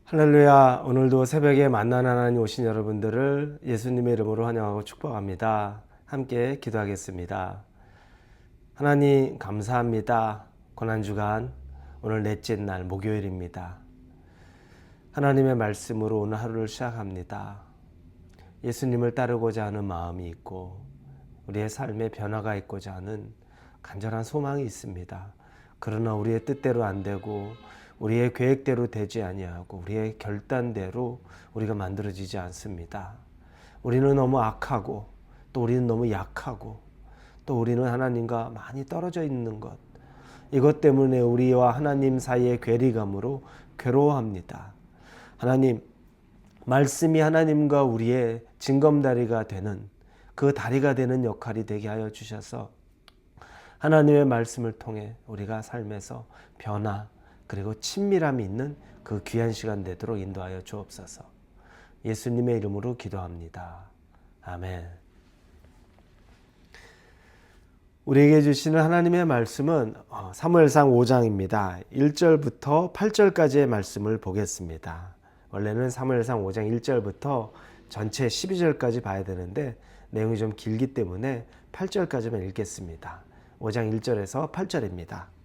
할렐루야. 오늘도 새벽에 만난 하나님 오신 여러분들을 예수님의 이름으로 환영하고 축복합니다. 함께 기도하겠습니다. 하나님 감사합니다. 고난주간 오늘 넷째 날 목요일입니다. 하나님의 말씀으로 오늘 하루를 시작합니다. 예수님을 따르고자 하는 마음이 있고 우리의 삶에 변화가 있고자 하는 간절한 소망이 있습니다. 그러나 우리의 뜻대로 안 되고 우리의 계획대로 되지 아니하고 우리의 결단대로 우리가 만들어지지 않습니다. 우리는 너무 악하고 또 우리는 너무 약하고 또 우리는 하나님과 많이 떨어져 있는 것, 이것 때문에 우리와 하나님 사이의 괴리감으로 괴로워합니다. 하나님, 말씀이 하나님과 우리의 징검다리가 되는 그 다리가 되는 역할이 되게 하여 주셔서 하나님의 말씀을 통해 우리가 삶에서 변화 그리고 친밀함이 있는 그 귀한 시간 되도록 인도하여 주옵소서. 예수님의 이름으로 기도합니다. 아멘. 우리에게 주시는 하나님의 말씀은 사무엘상 5장입니다. 1절부터 8절까지의 말씀을 보겠습니다. 원래는 사무엘상 5장 1절부터 전체 12절까지 봐야 되는데 내용이 좀 길기 때문에 8절까지만 읽겠습니다. 5장 1절에서 8절입니다.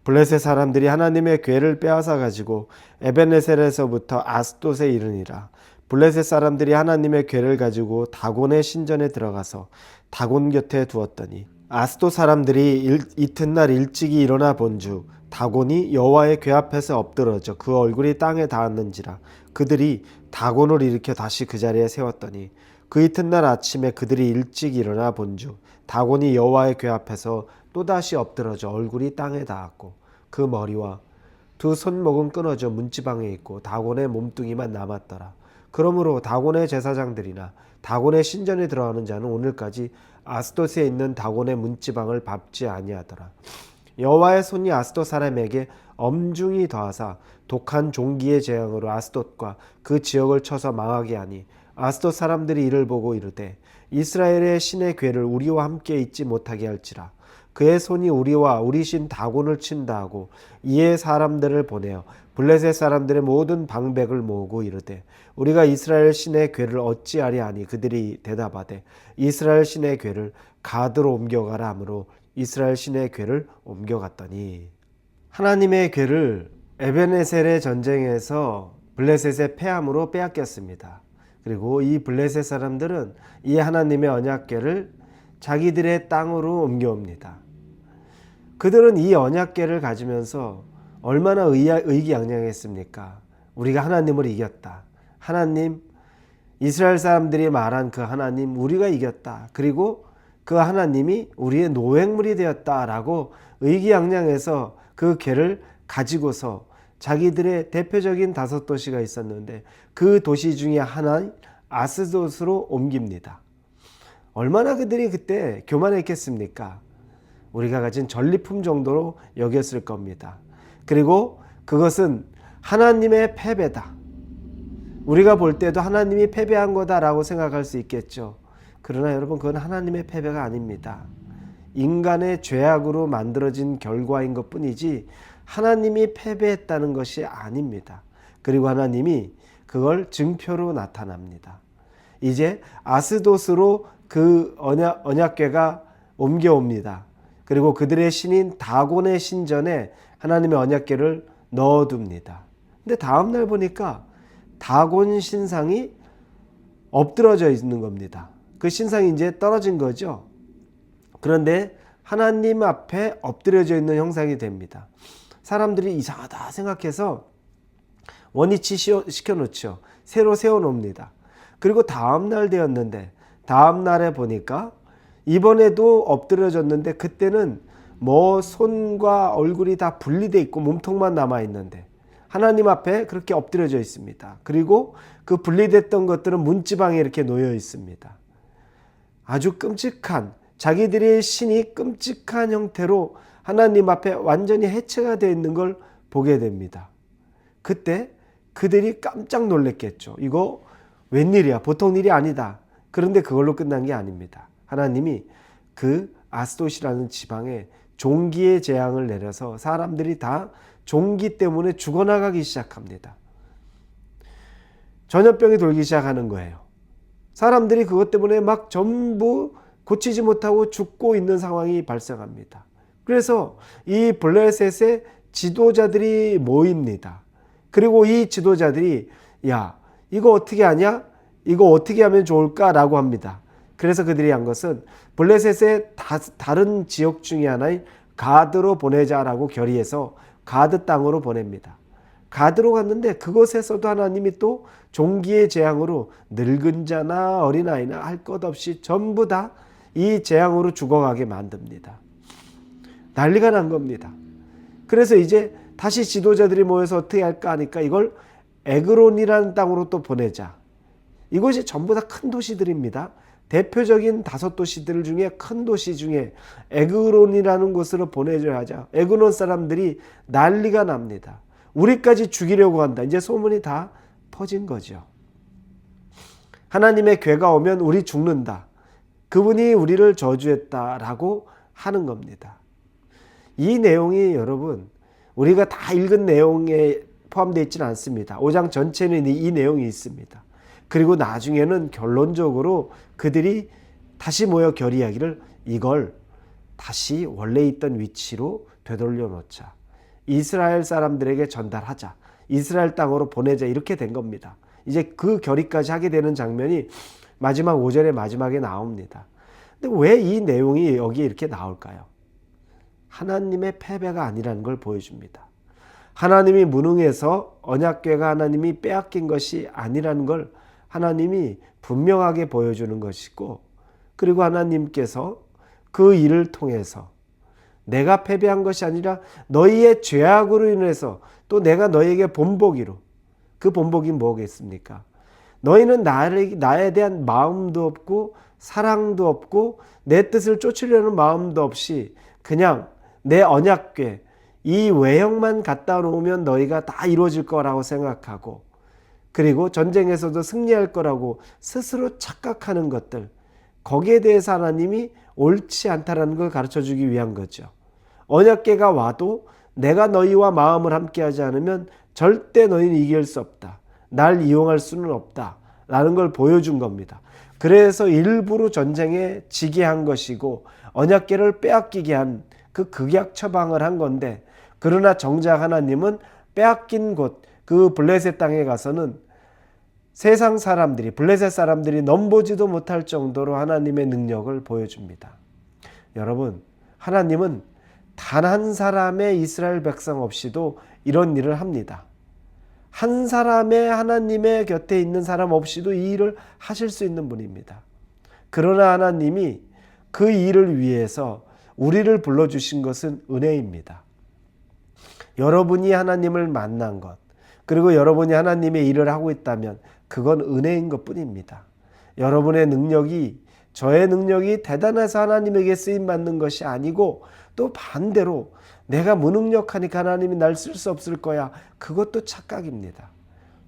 블레셋 사람들이 하나님의 궤를 빼앗아 가지고 에벤에셀에서부터 아스돗에 이르니라. 블레셋 사람들이 하나님의 궤를 가지고 다곤의 신전에 들어가서 다곤 곁에 두었더니 아스돗 사람들이 이튿날 일찍이 일어나 본즉 다곤이 여호와의 궤 앞에서 엎드러져 그 얼굴이 땅에 닿았는지라. 그들이 다곤을 일으켜 다시 그 자리에 세웠더니 그 이튿날 아침에 그들이 일찍 일어나 본즉 다곤이 여호와의 궤 앞에서 또다시 엎드러져 얼굴이 땅에 닿았고 그 머리와 두 손목은 끊어져 문지방에 있고 다곤의 몸뚱이만 남았더라. 그러므로 다곤의 제사장들이나 다곤의 신전에 들어가는 자는 오늘까지 아스돗에 있는 다곤의 문지방을 밟지 아니하더라. 여호와의 손이 아스돗 사람에게 엄중히 더하사 독한 종기의 재앙으로 아스돗과 그 지역을 쳐서 망하게 하니 아스돗 사람들이 이를 보고 이르되 이스라엘의 신의 궤를 우리와 함께 있지 못하게 할지라. 그의 손이 우리와 우리 신 다곤을 친다 하고 이에 사람들을 보내어 블레셋 사람들의 모든 방백을 모으고 이르되 우리가 이스라엘 신의 궤를 어찌하리 하니 그들이 대답하되 이스라엘 신의 궤를 가드로 옮겨가라 하므로 이스라엘 신의 궤를 옮겨갔더니 하나님의 궤를 에벤에셀의 전쟁에서 블레셋의 패함으로 빼앗겼습니다. 그리고 이 블레셋 사람들은 이 하나님의 언약궤를 자기들의 땅으로 옮겨옵니다. 그들은 이 언약궤를 가지면서 얼마나 의기양양했습니까? 우리가 하나님을 이겼다. 하나님, 이스라엘 사람들이 말한 그 하나님, 우리가 이겼다. 그리고 그 하나님이 우리의 노획물이 되었다라고 의기양양해서 그 궤를 가지고서 자기들의 대표적인 5도시가 있었는데 그 도시 중에 하나인 아스돗으로 옮깁니다. 얼마나 그들이 그때 교만했겠습니까? 우리가 가진 전리품 정도로 여겼을 겁니다. 그리고 그것은 하나님의 패배다. 우리가 볼 때도 하나님이 패배한 거다라고 생각할 수 있겠죠. 그러나 여러분, 그건 하나님의 패배가 아닙니다. 인간의 죄악으로 만들어진 결과인 것뿐이지 하나님이 패배했다는 것이 아닙니다. 그리고 하나님이 그걸 증표로 나타납니다. 이제 아스돗으로 그 언약궤가 옮겨옵니다. 그리고 그들의 신인 다곤의 신전에 하나님의 언약궤를 넣어둡니다. 근데 다음날 보니까 다곤 신상이 엎드러져 있는 겁니다. 그 신상이 이제 떨어진 거죠. 그런데 하나님 앞에 엎드려져 있는 형상이 됩니다. 사람들이 이상하다 생각해서 원위치 시켜놓죠. 새로 세워놓습니다. 그리고 다음날 되었는데 다음날에 보니까 이번에도 엎드려졌는데 그때는 뭐 손과 얼굴이 다 분리되어 있고 몸통만 남아있는데 하나님 앞에 그렇게 엎드려져 있습니다. 그리고 그 분리됐던 것들은 문지방에 이렇게 놓여 있습니다. 아주 끔찍한, 자기들의 신이 끔찍한 형태로 하나님 앞에 완전히 해체가 되어 있는 걸 보게 됩니다. 그때 그들이 깜짝 놀랐겠죠. 이거 웬일이야? 보통 일이 아니다. 그런데 그걸로 끝난 게 아닙니다. 하나님이 그 아스돗이라는 지방에 종기의 재앙을 내려서 사람들이 다 종기 때문에 죽어나가기 시작합니다. 전염병이 돌기 시작하는 거예요. 사람들이 그것 때문에 막 전부 고치지 못하고 죽고 있는 상황이 발생합니다. 그래서 이 블레셋의 지도자들이 모입니다. 그리고 이 지도자들이 야, 이거 어떻게 하냐? 이거 어떻게 하면 좋을까라고 합니다. 그래서 그들이 한 것은 블레셋의 다른 지역 중에 하나인 가드로 보내자라고 결의해서 가드 땅으로 보냅니다. 가드로 갔는데 그곳에서도 하나님이 또 종기의 재앙으로 늙은 자나 어린아이나 할 것 없이 전부 다 이 재앙으로 죽어가게 만듭니다. 난리가 난 겁니다. 그래서 이제 다시 지도자들이 모여서 어떻게 할까 하니까 이걸 에그론이라는 땅으로 또 보내자. 이곳이 전부 다 큰 도시들입니다. 대표적인 5도시들 중에 큰 도시 중에 에그론이라는 곳으로 보내줘야 하자. 에그론 사람들이 난리가 납니다. 우리까지 죽이려고 한다. 이제 소문이 다 퍼진 거죠. 하나님의 괴가 오면 우리 죽는다. 그분이 우리를 저주했다라고 하는 겁니다. 이 내용이 여러분 우리가 다 읽은 내용에 포함되어 있지는 않습니다. 5장 전체는 이 내용이 있습니다. 그리고 나중에는 결론적으로 그들이 다시 모여 결의하기를 이걸 다시 원래 있던 위치로 되돌려 놓자. 이스라엘 사람들에게 전달하자. 이스라엘 땅으로 보내자. 이렇게 된 겁니다. 이제 그 결의까지 하게 되는 장면이 마지막 5절의 마지막에 나옵니다. 근데 왜 이 내용이 여기에 이렇게 나올까요? 하나님의 패배가 아니라는 걸 보여줍니다. 하나님이 무능해서 언약궤가 하나님이 빼앗긴 것이 아니라는 걸 하나님이 분명하게 보여주는 것이고, 그리고 하나님께서 그 일을 통해서 내가 패배한 것이 아니라 너희의 죄악으로 인해서 또 내가 너희에게 본보기로, 그 본보기 뭐겠습니까? 너희는 나에 대한 마음도 없고 사랑도 없고 내 뜻을 쫓으려는 마음도 없이 그냥 내 언약궤 이 외형만 갖다 놓으면 너희가 다 이루어질 거라고 생각하고, 그리고 전쟁에서도 승리할 거라고 스스로 착각하는 것들, 거기에 대해서 하나님이 옳지 않다라는 걸 가르쳐주기 위한 거죠. 언약궤가 와도 내가 너희와 마음을 함께하지 않으면 절대 너희는 이길 수 없다. 날 이용할 수는 없다. 라는 걸 보여준 겁니다. 그래서 일부러 전쟁에 지게 한 것이고 언약궤를 빼앗기게 한 그 극약 처방을 한 건데, 그러나 정작 하나님은 빼앗긴 곳, 그 블레셋 땅에 가서는 세상 사람들이, 블레셋 사람들이 넘보지도 못할 정도로 하나님의 능력을 보여줍니다. 여러분, 하나님은 단 한 사람의 이스라엘 백성 없이도 이런 일을 합니다. 한 사람의 하나님의 곁에 있는 사람 없이도 이 일을 하실 수 있는 분입니다. 그러나 하나님이 그 일을 위해서 우리를 불러주신 것은 은혜입니다. 여러분이 하나님을 만난 것, 그리고 여러분이 하나님의 일을 하고 있다면 그건 은혜인 것 뿐입니다. 여러분의 능력이, 저의 능력이 대단해서 하나님에게 쓰임받는 것이 아니고, 또 반대로 내가 무능력하니까 하나님이 날 쓸 수 없을 거야, 그것도 착각입니다.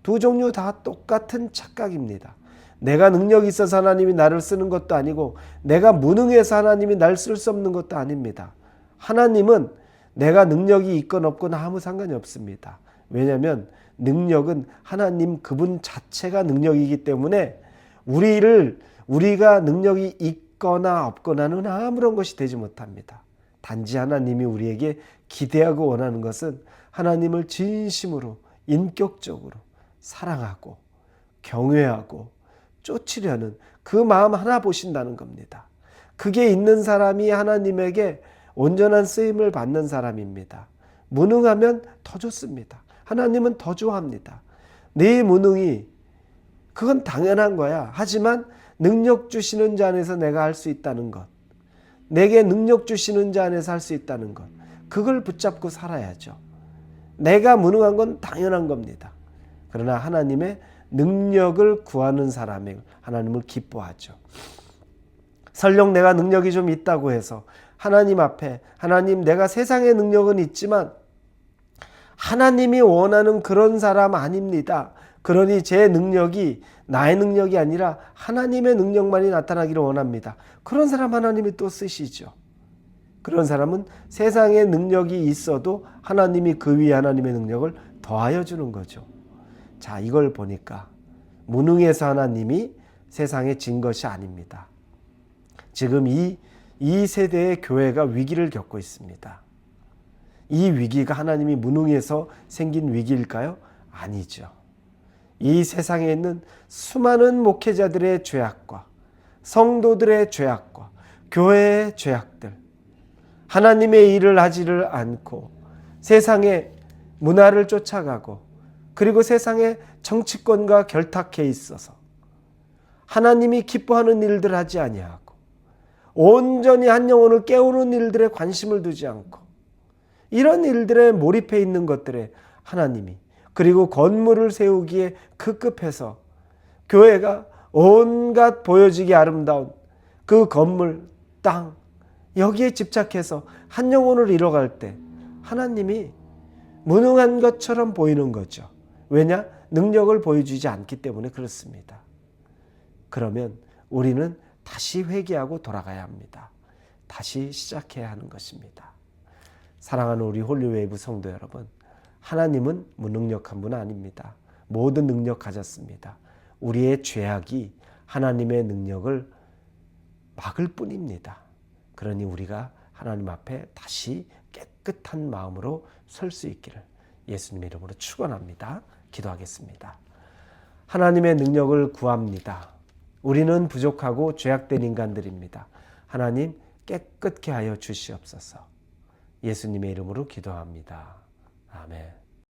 두 종류 다 똑같은 착각입니다. 내가 능력이 있어서 하나님이 나를 쓰는 것도 아니고, 내가 무능해서 하나님이 날 쓸 수 없는 것도 아닙니다. 하나님은 내가 능력이 있건 없건 아무 상관이 없습니다. 왜냐하면 능력은 하나님 그분 자체가 능력이기 때문에 우리가 능력이 있거나 없거나는 아무런 것이 되지 못합니다. 단지 하나님이 우리에게 기대하고 원하는 것은 하나님을 진심으로, 인격적으로 사랑하고 경외하고 쫓으려는 그 마음 하나 보신다는 겁니다. 그게 있는 사람이 하나님에게 온전한 쓰임을 받는 사람입니다. 무능하면 더 좋습니다. 하나님은 더 좋아합니다. 네 무능이, 그건 당연한 거야. 하지만 능력 주시는 자 안에서 내가 할 수 있다는 것, 내게 능력 주시는 자 안에서 할 수 있다는 것, 그걸 붙잡고 살아야죠. 내가 무능한 건 당연한 겁니다. 그러나 하나님의 능력을 구하는 사람이 하나님을 기뻐하죠. 설령 내가 능력이 좀 있다고 해서 하나님 앞에, 하나님 내가 세상의 능력은 있지만 하나님이 원하는 그런 사람 아닙니다. 그러니 제 능력이 나의 능력이 아니라 하나님의 능력만이 나타나기를 원합니다. 그런 사람 하나님이 또 쓰시죠. 그런 사람은 세상의 능력이 있어도 하나님이 그 위에 하나님의 능력을 더하여 주는 거죠. 자, 이걸 보니까 무능해서 하나님이 세상에 진 것이 아닙니다. 지금 이 세대의 교회가 위기를 겪고 있습니다. 이 위기가 하나님이 무능해서 생긴 위기일까요? 아니죠. 이 세상에 있는 수많은 목회자들의 죄악과 성도들의 죄악과 교회의 죄악들, 하나님의 일을 하지를 않고 세상의 문화를 쫓아가고 그리고 세상의 정치권과 결탁해 있어서 하나님이 기뻐하는 일들 하지 아니하고 온전히 한 영혼을 깨우는 일들에 관심을 두지 않고 이런 일들에 몰입해 있는 것들에 하나님이 그리고 건물을 세우기에 급급해서 교회가 온갖 보여지기 아름다운 그 건물, 땅 여기에 집착해서 한 영혼을 잃어갈 때 하나님이 무능한 것처럼 보이는 거죠. 왜냐? 능력을 보여주지 않기 때문에 그렇습니다. 그러면 우리는 다시 회개하고 돌아가야 합니다. 다시 시작해야 하는 것입니다. 사랑하는 우리 홀리웨이브 성도 여러분, 하나님은 무능력한 분 아닙니다. 모든 능력 가졌습니다. 우리의 죄악이 하나님의 능력을 막을 뿐입니다. 그러니 우리가 하나님 앞에 다시 깨끗한 마음으로 설 수 있기를 예수님의 이름으로 축원합니다. 기도하겠습니다. 하나님의 능력을 구합니다. 우리는 부족하고 죄악된 인간들입니다. 하나님 깨끗게 하여 주시옵소서. 예수님의 이름으로 기도합니다. 아멘.